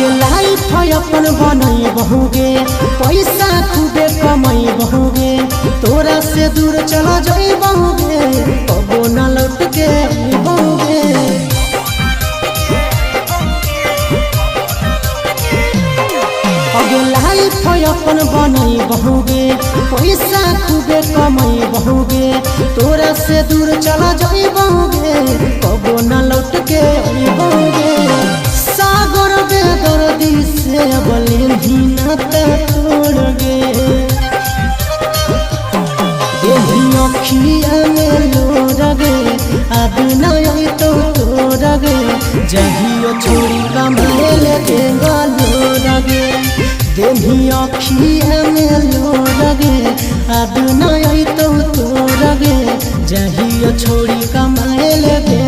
आगे लाइफ अपन बनई बहुगे पैसा खूबे कमाई बहुगे तोरा से दूर चला जाई बहुगे कबो न लौट के बहुगे आगे लाइफ अपन बनई बहुगे पैसा खूबे कमाई बहुगे तोरा से दूर चला जाई बहुगे कबो न लौट के बहुगे सागर बेदर्दी से बले भी नाता तोड़ गे यही अखिया में लोर गे अब नहीं तो तोड़ गे जहियो छोड़ी कमाए लगे लोर गे देही अखिया में लोर गे अब नहीं तो तोड़ गे जहियो छोड़ी कमाए लगे